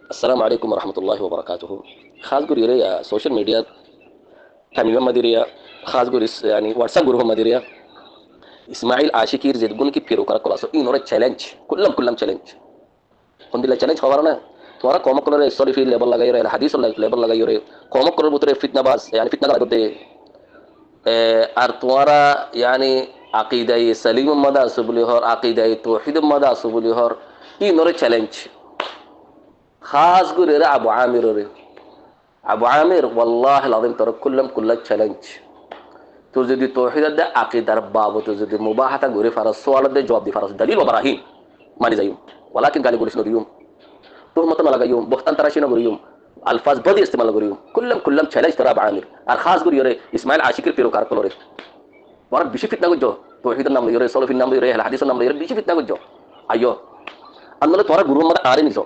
السلام عليكم ورحمة الله وبركاته. خاص قولي يا سوشيال ميديا تامي مديريا خاص قولي يعني واتساب جروب مديريا اسماعيل عاشكير زيد قولي كي بيرو كلا كلا سو إنورة تشالنج كلهم تشالنج هندي لا تشالنج خبرنا توارا كوما كلر ستوري في ليبل لگاي رहे الحديث ولا ليبل لگاي رहे كوما كلر بتره فتنة باز يعني فتنة قاعد بده ارتوارا يعني عقيدة سليم مدى سبلي هور عقيدة توحيد مدى سبلي هور إنورة تشالنج خاص قولي أبو عامر আবু আমির ওয়াল্লাহ আযীম তোর কুল্লা চ্যালেঞ্জ তো যদি তাওহীদের দে আকীদার বাবত যদি মুবাহাতা ঘুরে ফারাস সুয়ালের দে জবাব দি ফারাস দলিল ওয়াবারাহিন মানি যাইম ওয়ালাকিন গালি গুলিশ নদিয়ুম তুহমত না লাগাইয়ুম বহতান তারাশি না করিয়ুম আলফাজ বদি ইস্তেমাল করিয়ুম কুল্লাম চ্যালেঞ্জ তোর আবু আমির আর খাস করি রে ইসমাইল আশিকের পেরোকার কলরে বড় বেশি ফিতনা করছো তাওহীদের নাম লইরে সলফির নাম লইরে হাদিসের নাম লইরে বেশি ফিতনা করছো আইয়ো আন্দোলন তোরা গুরু মত আরে নিছো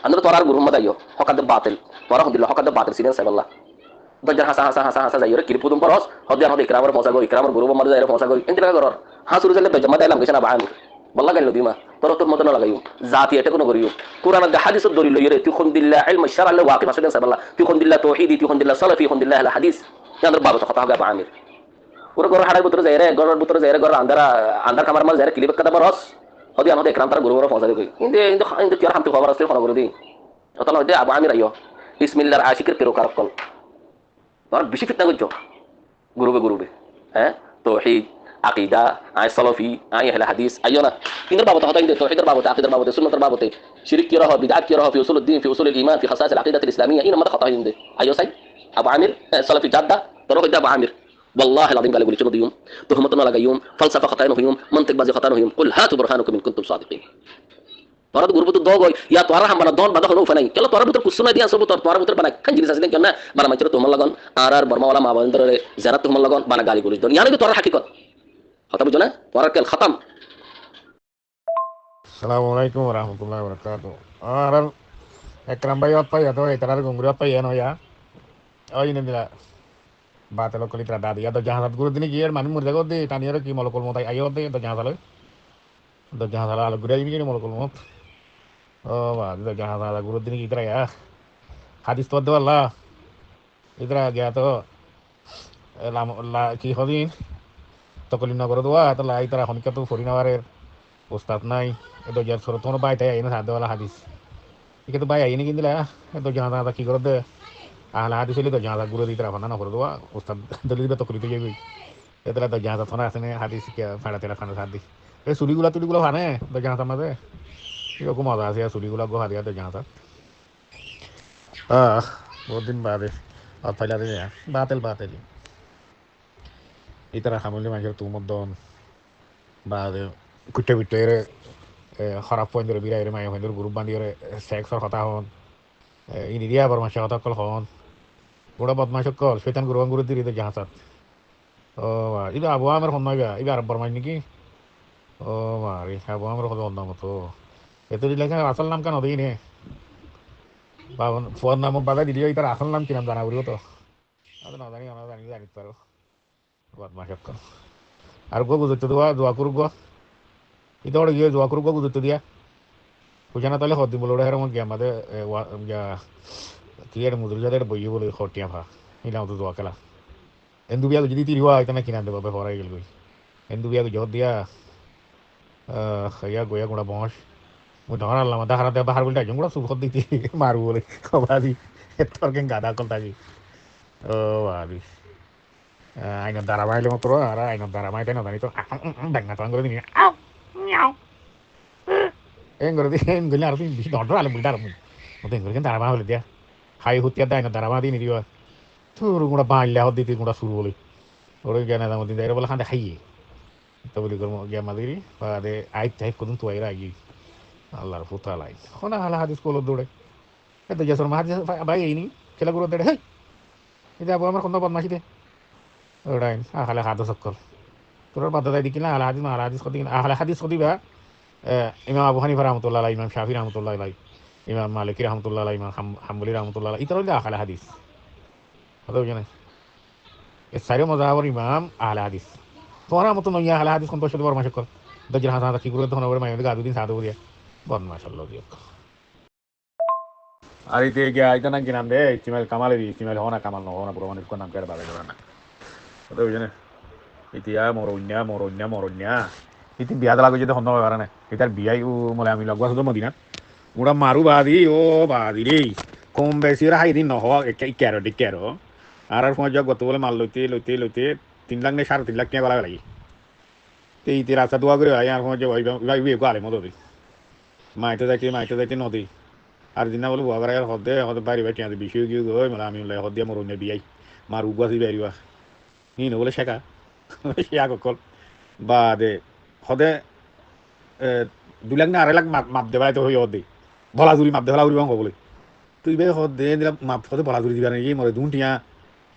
আন্দোলন তোরা গুরু মত আইয়ো হকাদ বাতিল তোরা হদিল্লাহ হকাদ বাতিল সিনেন সাইবাল্লাহ দজ্জাল হাসা যাইরে কিরপুদুম পরস হদিয়ান হদি ইকরামর পৌঁছা গো ইকরামর গুরু মার যাইরে পৌঁছা গো ইন্দিরা গরর হাসুর জালে দজ্জাল মাদাইলাম গেছনা বাহানি বল্লা গাইলো দিমা তোর মত না লাগাইও জাতি এটা কোন করিও কুরআন দে হাদিস দলিল লইরে তুই খুন দিল্লাহ ইলম শারআ আল্লাহ ওয়াকিফ আসলেন সাইবাল্লাহ তুই খুন দিল্লাহ তাওহীদি তুই খুন দিল্লাহ সালাফি খুন দিল্লাহ আল হাদিস ইয়াদের বাবা তো কথা হবে বাহানির পুরো গরর হাড়ার ভিতরে যাইরে গরর আন্দার কামার মাল যাইরে ক্লিপ কাদা বরস হদিয়ান হদি ইকরাম তার গুরু মার পৌঁছা গো ইন্দে কি আর হামতে খবর আছে ফোন করে দি অতলা হইতে আবু আমির আইয়ো বিসমিল্লাহর আশিকের পেরোকার কল তোর বেশি ফিতনা করছো গুরুবে হ্যাঁ তাওহীদ আকীদা আই সালাফি আই আহলে হাদিস আইয়ো না ইনদের বাবত হতা ইনদের তাওহীদের বাবত আকীদার বাবত সুন্নাতের বাবত শিরক কি রাহ বিদআত কি রাহ ফি উসুল الدين في اصول الايمان في خصائص العقيده الاسلاميه ইন মত কথা ইনদে আইয়ো সাই আবু আমির সালাফি জাদা তোর হইতে আবু আমির والله العظيم قال لي شنو ديوم تهمتنا لغيوم فلسفه خطأ نهيوم منطق بازي خطأ نهيوم قل هاتوا برهانكم ان كنتم صادقين তোরা তো গুরুবত দগ ইয়া তোরা হাম বানা দন বাদা হলো ফানাই কেলা তোরা ভিতর কুসুনা দিয়া সব তোরা ভিতর বানা খান জিনিস আছে কেন বানা মাইচর তোমল লাগন আর বর্মাওয়ালা মা বান্দরে যারা তোমল লাগন বানা গালি গুলিস দন ইয়ানি তোরা হাকিকত কথা বুঝো না তোরা কেল খতম আসসালামু আলাইকুম warahmatullahi wabarakatuh. Aran ekram bay ot pay ato itarar gungri ot pay eno ya. Oh ini nila. Batelo kali tra dadi ado jahan sat guru dini gier mani murja god di taniere ki molokol motai ayo de do jahan saloy. Do jahan sala al guru ini ni molokol mot. Oh ba do jahan sala guru dini ki tra ya. Hadis to wala. Idra gaya to la ki hodin to kolin na goro doa to la itra honika to forinawarer ustad নাই এতো যার সর তোর বাইতে আইনা সাদে ওয়ালা হাদিস ইকে তো বাই আইনি কিনদিলা এতো জানা কি করে দে আহলা হাদিস হইলে তো জানা গুরু দিতরা ফানা না করে দেওয়া উস্তাদ দলিল তো করিতে যাবি এতলা তো জানা থনা আছে হাদিস কে ফাড়া তেলা ফানা হাদিস এই তুলিগুলো ফানে তো জানা মাঝে এরকম মজা আছে চুলিগুলা গো হাদিয়া তো জানা বহুত দিন বাদে আর ফাইলা দে বাতেল ইতারা হামলে মাঝে তুমদন বাদে কুটে বিটেরে খারাপ পয়েন্ট ধরে বিরাইরে মায়া পয়েন্ট ধরে গ্রুপ বান্ধিরে সেক্সর কথা হন ইনি দিয়া বরমাশা কথা কল হন গোড়া বদমাশ কল শৈতান গুরু দিতে জাহাসাত ও ইবা আবু আমার হন নইবা ইবা আর বরমাশ নাকি ও মারি আবু আমার হল অন্য মতো এত দিলে আসল নাম কেন দিই নে বাবন ফোন নাম বাধা দিলিও তার আসল নাম কি নাম জানা বলিও তো ಅದು ನಾವು জানিতারো বদমাশ কল আর গো বুঝতে দোয়া করু গো itu orang dia dua kru gua butuh dia kujana tali hot di mulut orang mau game ada ya kira mudah jadi ada boyu boleh hotnya apa ini aku dua kala endu biar jadi tiriwa itu nak kinan deh bapak orang itu endu biar jauh dia kayak gue ya guna bos mudah orang lama dah harap dia bahar boleh aja guna suka di maru boleh kau badi itu orang gak ada kau tadi oh wadi ayo darah main lima kru ayo darah main itu nanti itu dengan tuan guru ini en gulnya harus bisa order alam bulda ramu mungkin gulnya darama boleh dia hai hutia dah ina darama di ni dia tuh guna bang lah di guna suruh boleh orang gana dah mungkin daerah boleh kan dah hai itu boleh guna gaya madiri pada ayat ayat kudung tuai lagi Allah futa lagi kona halah hadis kalau dulu itu jasur mahadis bayi ini kela guru deh hei itu apa amar kona buat masih deh orang halah hadis sekol তোর বাধ্যতা দিকিনা আলা হাদিস কদি আহলে হাদিস কদি বা ইমাম আবু হানিফা রাহমাতুল্লাহ আলাইহি ইমাম শাফি রাহমাতুল্লাহ আলাইহি ইমাম মালিকি রাহমাতুল্লাহ আলাইহি ইমাম হাম্বলি রাহমাতুল্লাহ আলাইহি ইতর আহলে হাদিস কথা বুঝেন এ সারে মাযহাবের ইমাম আহলে হাদিস তোরা মত নয় আহলে হাদিস কোন পয়সা দেবার মাশাআল্লাহ দজরা হাসান কি করে তখন ওরে মাইতে গাদু দিন সাদু দিয়া বদ মাশাআল্লাহ দিয়া আর ইতে গিয়া আইতা না কি নাম দে ইস্তিমাল কামালের ইস্তিমাল হওয়া না কামাল নহওয়া না পুরো মানুষ নাম করে বাড়াই দেবে না কথা বুঝে না এতিয়া মরণ্যা ইতি বিয়া লাগো যদি সন্দেহ পারা না এটার বিয়াই মলে আমি লগবা শুধু মদিনাত ওরা মারু বাদি ও বাদি রে কম বেশি হাই দিন নহওয়া ইক্যারো আর সময় যা গত বলে মাল লইতে 3 লাখ নেই 3.5 লাখ টাকা গলা লাগি এই রাস্তা দোয়া করে আর সময় যে ভাই আলে মতো মাইতে যাইতে নদী আর দিনা বলে বুয়া আর হদে বাড়ি বাড়ি টিয়া বিষয় গিয়ে গই মানে আমি হদিয়া মরণ্যা বিয়াই মার উগাছি বাড়িবা নি নবলে শেখা শেয়া কল বা দে সদে 2 লাখ না 2.5 লাখ মাপ দেবাই তো হই হদে বলাজুরি মাপ দেওয়া উড়িবাং হবলে তুই বে হদে দিলা মাপ হদে বলাজুরি দিবা নাকি মরে দুন টিয়া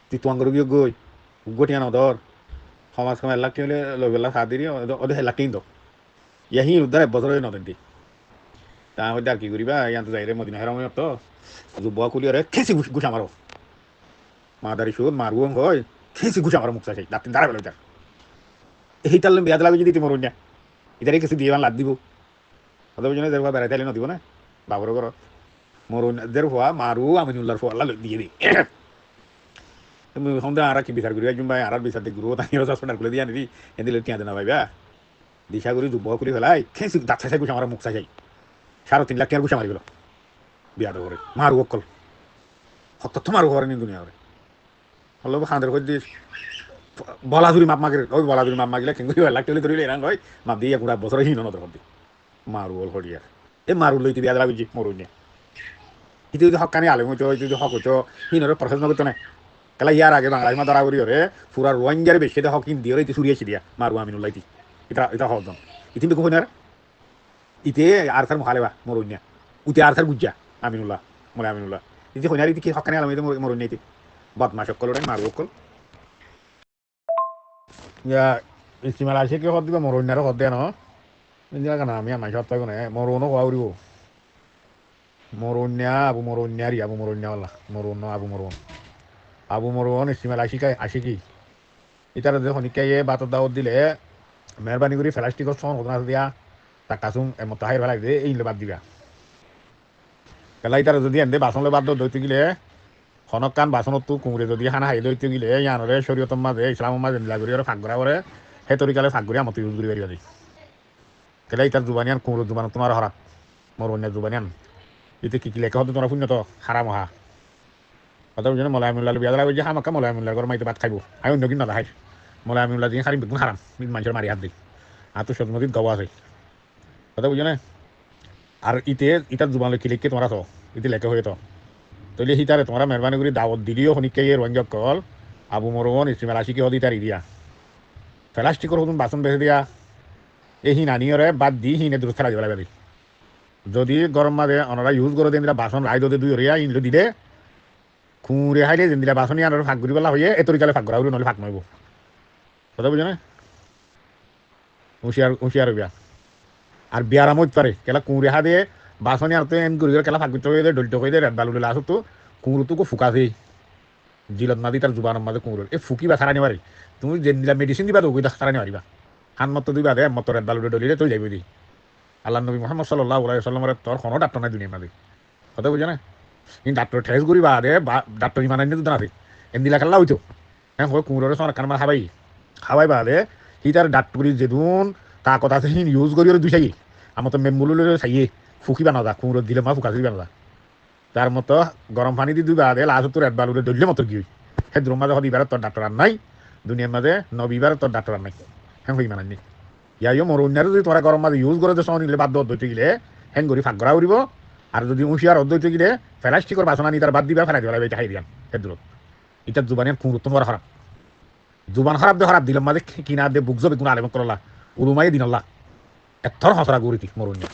তুই তোয়াং করে গিয়ে গই উগ্গ টিয়া নদর সমাজ কাম 1 লাখ হলে লই বেলা সাত দিই ওদের 1 লাখ কিনতো ইয়াহি উদ্ধার বছর নদেন দি তা হইতে আর কি করিবা ইয়ান্ত যাইরে মদিনা হেরাম তো যুব কুলিয়ারে খেসি গুছা মারো মাদারি সুদ মারবো হয় খেসি গুছা মারো মুখ চাই দাঁতিন দাঁড়া বেলা এইটার বিয়াদ লাগে যদি মরুন না এটারে কিছু দিয়ে লাদ দিব কথা বুঝো না দেখবা বেড়াইতে আলে নদিব না বাবর ঘর মরুন দের হওয়া মারু আমিনুল্লাহর ফোয়াল্লা দিয়ে দিই সন্ধ্যা আর কি বিচার করি একজন ভাই আর বিচার দিই গুরু তাই সসপেন্ডার খুলে দিয়ে আনি এদিলে টিয়া দেনা ভাইবা দিশা করি যুব করি ফেলাই খেয়েছি দাঁত চাই গুছা আমার মুখ চাই 3.5 লাখ টাকার গুছা মারি গেল বিয়াদ করে মারু অকল হত মারু ঘরে নিন দুনিয়া করে হলো খাঁদের করে দিস বলাজুরি মাপ মাগিলে ওই বলাজুরি মাপ মাগিলে কিন্তু 1 লাখ টাকা ধরিলে এরাং হয় মাপ দিয়ে গুড়া বছর হিন নদর হতে মারু ওল হরিয়ার এ মারু লইতে বিয়াদ লাগি মরুন ইতি যদি হকানি আলে হইতো যদি হক হইতো হিনরে প্রশ্ন করতো না কেলা ইয়ার আগে বাংলাদেশ মা ধরা করি ওরে পুরা রোহিঙ্গার বেশি হক কিন দিয়ে ইতি সুরিয়েছি দিয়া মারু আমিনুল্লাহ এটা হক দম ইতি বেকু হইনার ইতে আর তার মহালেবা মরুন উতে আর তার গুজ্জা আমিনুল্লাহ মলে আমিনুল্লাহ ইতি হইনার ইতি কি হকানি আলে মরুন ইতি বদমাশ অকল মারু অকল ইয়া ইস্তিমাল আসে কি হদ দিবা মরণ্যারও হদ দেয়া ন ইন্দিরা কেন আমি আমার সব থাকবো না মরণও হওয়া উড়িব মরণ্যা আবু মরণ্যারি আবু মরণ্যাওয়ালা মরণ আবু মরণ ইস্তিমাল আসি কি ইতার যে শনিকাই বাতর দাওয়াত দিলে মেহরবানি করে ফেলাস্টিকর সন ঘটনা দিয়া তাক কাছুম এমত হাই ফেলাই দে এই বাদ দিবা কেলা ইতার যদি এনে বাসনলে বাদ দইতে গেলে খনক কান বাসনতো কুমড়ে যদি খানা হাই দইতে গেলে ইয়ানরে শরীয়তর মাঝে ইসলামের মাঝে মিলা করি ফাঁক করা করে সেই তরিকালে ফাঁক করি আমতে ইউজ করি পারিবা দি কেলা ইতার জুবানিয়ান কুমড়ো জুবান তোমার হরাত মরণ্যের জুবানিয়ান ইতে কি লেখা হতো তোমার শূন্য তো হারাম হা কথা বুঝে মলায়মুল্লাহ বিয়া লাগবে যে হামাকা মলায়মুল্লাহ করে মাইতে ভাত খাইব আমি অন্য কিনা দেখাই মলায়মুল্লাহ দিয়ে খারি বেগুন হারাম মানুষের মারি হাত দিই আর তো সদ নদীত গাওয়া আছে কথা বুঝে না আর ইটার জুবান কি লিখকে তোমরা তো ইতি লেখা হয়ে তো তৈলে হিতারে তোমরা মেহরবানি করে দাওয়াত দিলিও শনিকে রোহিঙ্গা কল আবু মরণ ইস্তিমাল আসি কি হদি তার দিয়া প্লাস্টিকর হতুন বাসন বেঁচে দিয়া এই হিন আনিয়রে বাদ দি হিনে দূর খেলা যাবে যদি গরম মাঝে ওনারা ইউজ করে দেন বাসন রাই দে দুই রিয়া ইনলো দিলে খুঁড়ে হাইলে যেন দিলা বাসন আনার ফাঁক ঘুরি পেলা হয়ে এতরিকালে ফাঁক করা নহলে ফাঁক নইব কথা বুঝে না হুঁশিয়ার বিয়া আর বিয়ার আমত পারে কেলা কুঁড়ে হা দিয়ে বাসনি আর তো এন ঘুরি কেলা ফাঁক হয়ে দেয় ডলিত হয়ে দেয় রেড বালু লাস্ট তো কুঁড়োতো ফুকাছে জিলত না দি তার জুবানের মাঝে কুঁড়ো এই ফুকি বা সারানি পারি তুমি যে দিলা মেডিসিন দিবা তো ওই সারানি পারিবা হান মতো দিবা দে মতো রেড বালুতে ডলিলে তুই যাবি দি আল্লাহ নবী মোহাম্মদ সাল্লাল্লাহু আলাইহি ওয়াসাল্লামের তোর কোনো ডাক্তার নাই দুনিয়ার মাঝে কথা বুঝে না কিন্তু ডাক্তার ঠেস করি বা দে ডাক্তার ইমান আনি তো নাথে এমদিলা খেলা হইতো হ্যাঁ হয় কুমড়োর সঙ্গে কারণ খাবাই বা দে সি তার ডাক্তারি যেদুন তা কথা আছে সি ইউজ করি দুই চাই আমার তো মেম্বুল চাইয়ে ফুকি বানা যা কুমড়ো দিলে মা ফুকাছি বানা যা তার মতো গরম পানি দি দুই বা দে লাস্ট তোর একবার ধরলে মতো কি সেই দ্রুম মাঝে সদিবার তোর ডাক্তার আর নাই দুনিয়ার মাঝে নবীবার তোর ডাক্তার আর নাই হ্যাঁ হই ইমান আনি ইয়াইও মরণ্যারও যদি তোরা গরম মাঝে ইউজ করে যে সহ নিলে বাদ দইতে গেলে হ্যাং করি ফাঁক করা উড়িব আর যদি উঁশিয়ার অদ্বৈতে গেলে প্লাস্টিকর বাসন আনি তার বাদ দিবা ফেলাই দিবা এটা খাই দিয়াম এর দূরত এটা জুবানের কুমড়ো তোমার খারাপ জুবান খারাপ দিয়ে খারাপ দিলাম মাঝে কিনা দিয়ে বুক জবে কোনো আলেম করলা উলুমাই দিন আল্লাহ এত হসরা গরিতি মরণ্যা